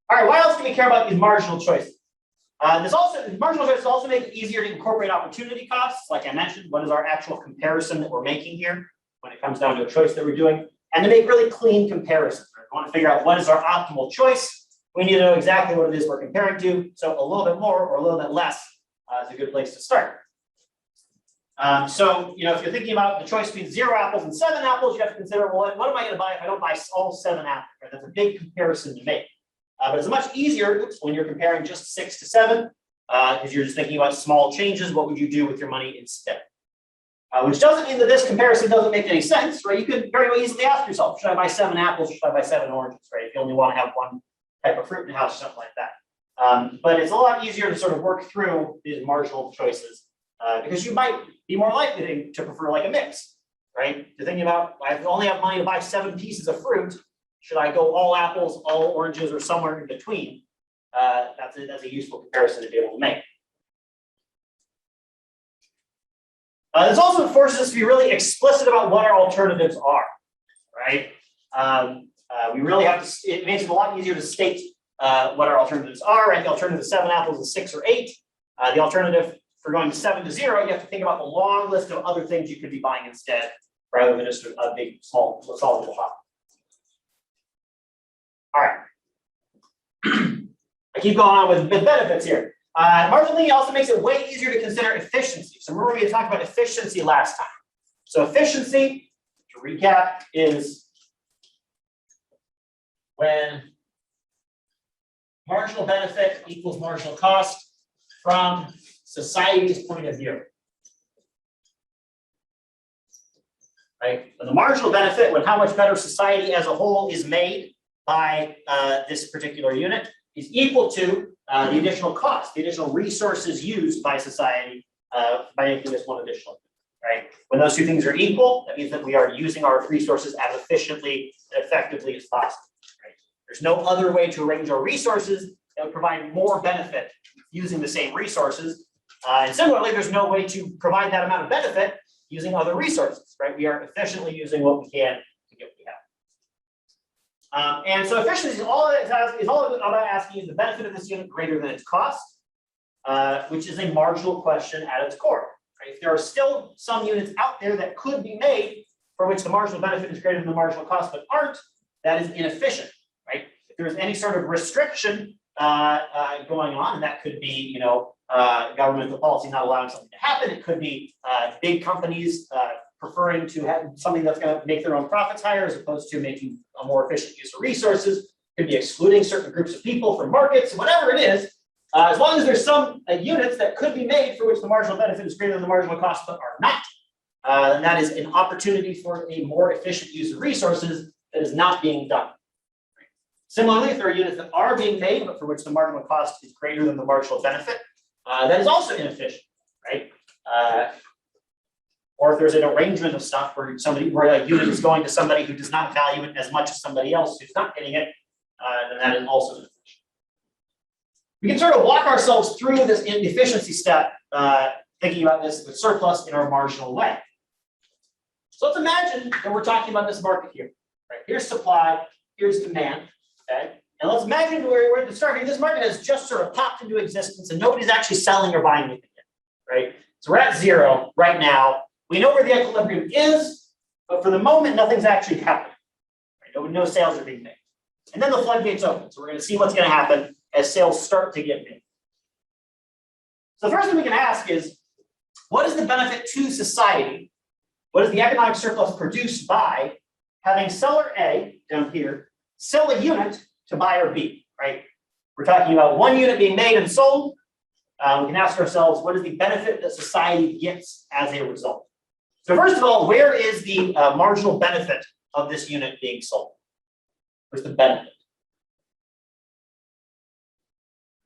All right, why else do we care about these marginal choices? Marginal choices also make it easier to incorporate opportunity costs. Like I mentioned, what is our actual comparison that we're making here when it comes down to a choice that we're doing? And to make really clean comparisons. Right? We want to figure out what is our optimal choice. We need to know exactly what it is we're comparing to. So a little bit more or a little bit less is a good place to start. So, if you're thinking about the choice between 0 apples and 7 apples, you have to consider, well, what am I going to buy if I don't buy all 7 apples? Right? That's a big comparison to make. But it's much easier when you're comparing just 6 to 7, because you're just thinking about small changes. What would you do with your money instead? Which doesn't mean that this comparison doesn't make any sense, right? You could very easily ask yourself, should I buy 7 apples or should I buy 7 oranges, right? If you only want to have one type of fruit in the house, something like that. But it's a lot easier to sort of work through these marginal choices because you might be more likely to prefer like a mix, right? You're thinking about, I only have money to buy 7 pieces of fruit. Should I go all apples, all oranges, or somewhere in between? That's a useful comparison to be able to make. This also forces us to be really explicit about what our alternatives are, right? We really have to, it makes it a lot easier to state what our alternatives are, right? The alternative to 7 apples is 6 or 8. The alternative for going to 7 to 0, you have to think about the long list of other things you could be buying instead, rather than just a big, small little hop. All right. I keep going on with benefits here. Marginal thinking also makes it way easier to consider efficiency. So remember we talked about efficiency last time. So efficiency, to recap, is when marginal benefit equals marginal cost from society's point of view. Right? When the marginal benefit, when how much better society as a whole is made by this particular unit, is equal to the additional cost, the additional resources used by society by making this one additional, right? When those two things are equal, that means that we are using our resources as efficiently and effectively as possible, right? There's no other way to arrange our resources that would provide more benefit using the same resources. And similarly, there's no way to provide that amount of benefit using other resources, right? We are efficiently using what we can to get what we have. And so efficiency is all about asking, is the benefit of this unit greater than its cost, which is a marginal question at its core. Right? If there are still some units out there that could be made for which the marginal benefit is greater than the marginal cost but aren't, that is inefficient. Right? If there's any sort of restriction going on, and that could be, governmental policy not allowing something to happen. It could be big companies preferring to have something that's going to make their own profits higher as opposed to making a more efficient use of resources. It could be excluding certain groups of people from markets, whatever it is. As long as there's some units that could be made for which the marginal benefit is greater than the marginal cost but are not, then that is an opportunity for a more efficient use of resources that is not being done. Similarly, if there are units that are being made but for which the marginal cost is greater than the marginal benefit, that is also inefficient, right? Or if there's an arrangement of stuff where a unit is going to somebody who does not value it as much as somebody else who's not getting it, then that is also inefficient. We can sort of walk ourselves through this efficiency step, thinking about this with surplus in our marginal way. So let's imagine that we're talking about this market here. Right? Here's supply, here's demand. Okay, and let's imagine we're starting. This market has just sort of popped into existence, and nobody's actually selling or buying anything yet. Right? So we're at 0 right now. We know where the equilibrium is, but for the moment, nothing's actually happening. Right? No sales are being made. And then the floodgates open. So we're going to see what's going to happen as sales start to get made. So the first thing we can ask is, what is the benefit to society? What is the economic surplus produced by having seller A down here sell a unit to buyer B, right? We're talking about one unit being made and sold. We can ask ourselves, what is the benefit that society gets as a result? So first of all, where is the marginal benefit of this unit being sold? Where's the benefit?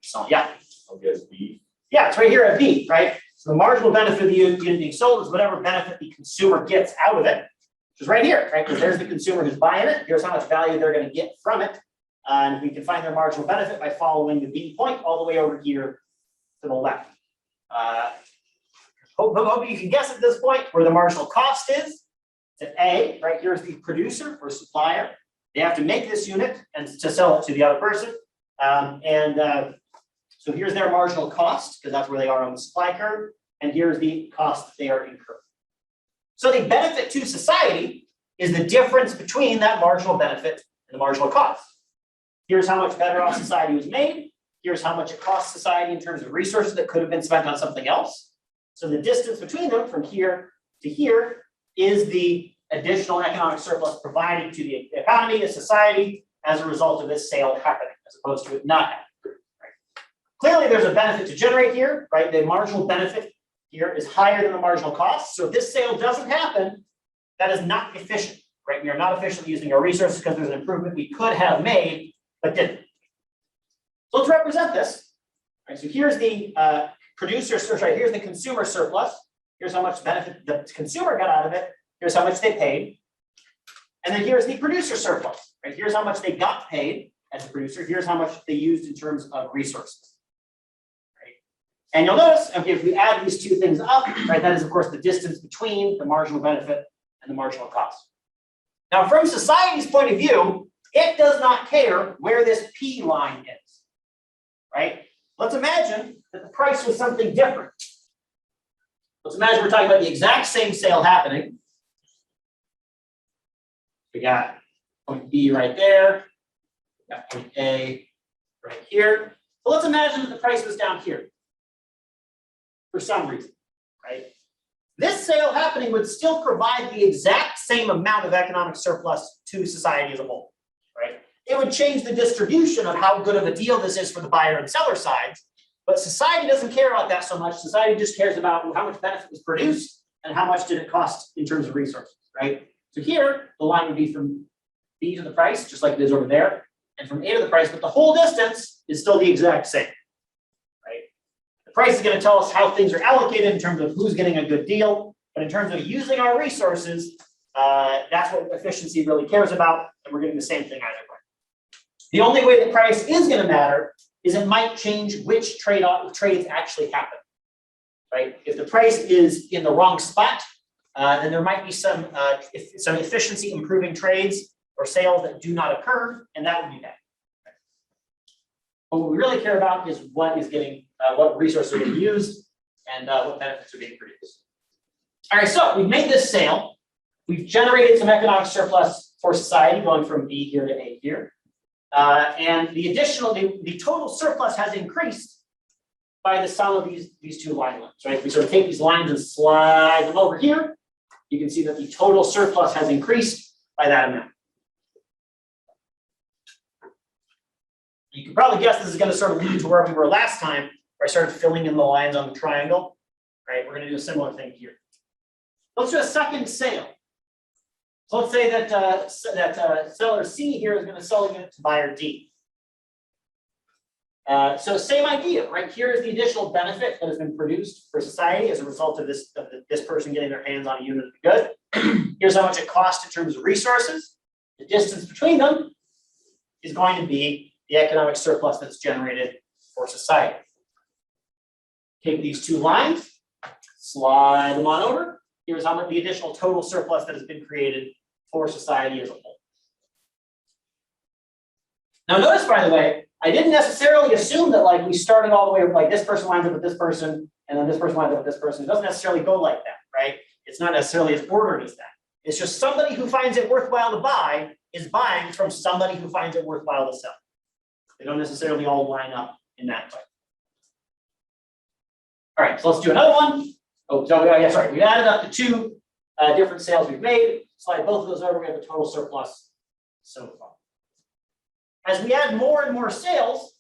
So yeah. I'll guess B. Yeah, it's right here at B, right? So the marginal benefit of the unit being sold is whatever benefit the consumer gets out of it, which is right here, right? Because there's the consumer who's buying it. Here's how much value they're going to get from it. And we can find their marginal benefit by following the B point all the way over here to the left. Hope you can guess at this point where the marginal cost is. At A, right, here's the producer or supplier. They have to make this unit and to sell it to the other person. So here's their marginal cost, because that's where they are on the supply curve, and here's the cost that they are incurring. So the benefit to society is the difference between that marginal benefit and the marginal cost. Here's how much better off society was made. Here's how much it costs society in terms of resources that could have been spent on something else. So the distance between them from here to here is the additional economic surplus provided to the economy, the society, as a result of this sale happening, as opposed to it not happening. Right? Clearly, there's a benefit to generate here, right? The marginal benefit here is higher than the marginal cost. So if this sale doesn't happen, that is not efficient, right? We are not efficiently using our resources because there's an improvement we could have made, but didn't. So let's represent this. Right, so here's the here's the consumer surplus. Here's how much benefit the consumer got out of it. Here's how much they paid. And then here's the producer surplus. Right? Here's how much they got paid as a producer. Here's how much they used in terms of resources. Right? And you'll notice, okay, if we add these two things up, right, that is, of course, the distance between the marginal benefit and the marginal cost. Now, from society's point of view, it does not care where this P line is. Right? Let's imagine that the price was something different. Let's imagine we're talking about the exact same sale happening. We got point B right there, we got point A right here. So let's imagine that the price was down here for some reason, right? This sale happening would still provide the exact same amount of economic surplus to society as a whole, right? It would change the distribution of how good of a deal this is for the buyer and seller sides, but society doesn't care about that so much. Society just cares about how much benefit was produced and how much did it cost in terms of resources, right? So here, the line would be from B to the price, just like it is over there, and from A to the price, but the whole distance is still the exact same, right? The price is going to tell us how things are allocated in terms of who's getting a good deal, but in terms of using our resources, that's what efficiency really cares about, and we're getting the same thing either way. The only way the price is going to matter is it might change which trades actually happen, right? If the price is in the wrong spot, then there might be some efficiency improving trades or sales that do not occur, and that would be bad. But what we really care about is what resources are getting used and what benefits are being produced. All right, so we've made this sale. We've generated some economic surplus for society going from B here to A here. And the total surplus has increased by the sum of these two line lengths, right? If we sort of take these lines and slide them over here, you can see that the total surplus has increased by that amount. You can probably guess this is going to sort of lead to where we were last time, where I started filling in the lines on the triangle, right? We're going to do a similar thing here. Let's do a second sale. So let's say that seller C here is going to sell it to buyer D. So same idea, right? Here is the additional benefit that has been produced for society as a result of this person getting their hands on a unit of the good. Here's how much it costs in terms of resources. The distance between them is going to be the economic surplus that's generated for society. Take these two lines, slide them on over. Here's how much the additional total surplus that has been created for society as a whole. Now notice, by the way, I didn't necessarily assume that like we started all the way with like this person lines up with this person and then this person lines up with this person. It doesn't necessarily go like that, right? It's not necessarily as ordered as that. It's just somebody who finds it worthwhile to buy is buying from somebody who finds it worthwhile to sell. They don't necessarily all line up in that way. All right, so let's do another one. Oh, so yeah, sorry. We added up the two different sales we've made. Slide both of those over. We have a total surplus so far. As we add more and more sales,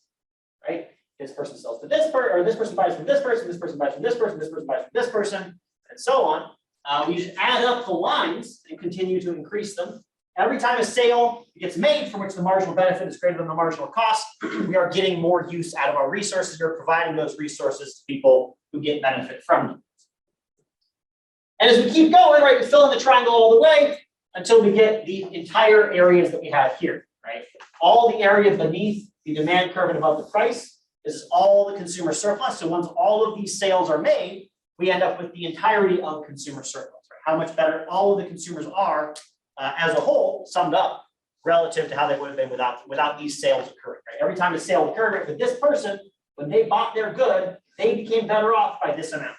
right? This person sells to this person, or this person buys from this person, this person buys from this person, this person buys from this person, and so on. We just add up the lines and continue to increase them. Every time a sale gets made for which the marginal benefit is greater than the marginal cost, we are getting more use out of our resources. We're providing those resources to people who get benefit from them. And as we keep going, right, we fill in the triangle all the way until we get the entire areas that we have here, right? All the area beneath the demand curve and above the price, this is all the consumer surplus. So once all of these sales are made, we end up with the entirety of consumer surplus, right? How much better all of the consumers are as a whole, summed up, relative to how they would have been without these sales occurring. Right? Every time a sale occurred with this person, when they bought their good, they became better off by this amount.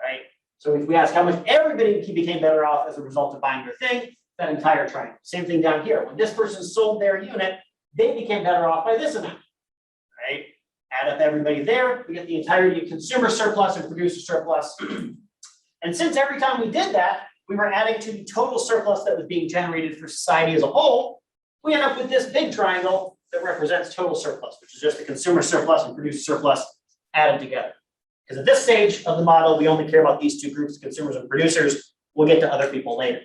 Right? So if we ask how much everybody became better off as a result of buying their thing, that entire triangle. Same thing down here. When this person sold their unit, they became better off by this amount. Right? Add up everybody there, we get the entirety of consumer surplus and producer surplus. And since every time we did that, we were adding to the total surplus that was being generated for society as a whole, we end up with this big triangle that represents total surplus, which is just the consumer surplus and producer surplus added together. Because at this stage of the model, we only care about these two groups, consumers and producers. We'll get to other people later.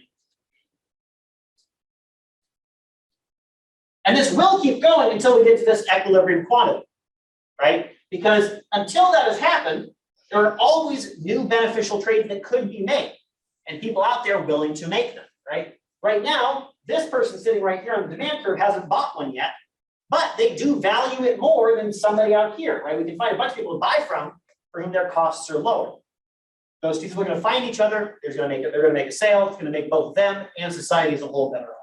And this will keep going until we get to this equilibrium quantity, right? Because until that has happened, there are always new beneficial trades that could be made and people out there willing to make them, right? Right now, this person sitting right here on the demand curve hasn't bought one yet, but they do value it more than somebody out here, right? We can find a bunch of people to buy from for whom their costs are lower. Those two people are going to find each other. They're going to make a sale. It's going to make both them and society as a whole better off.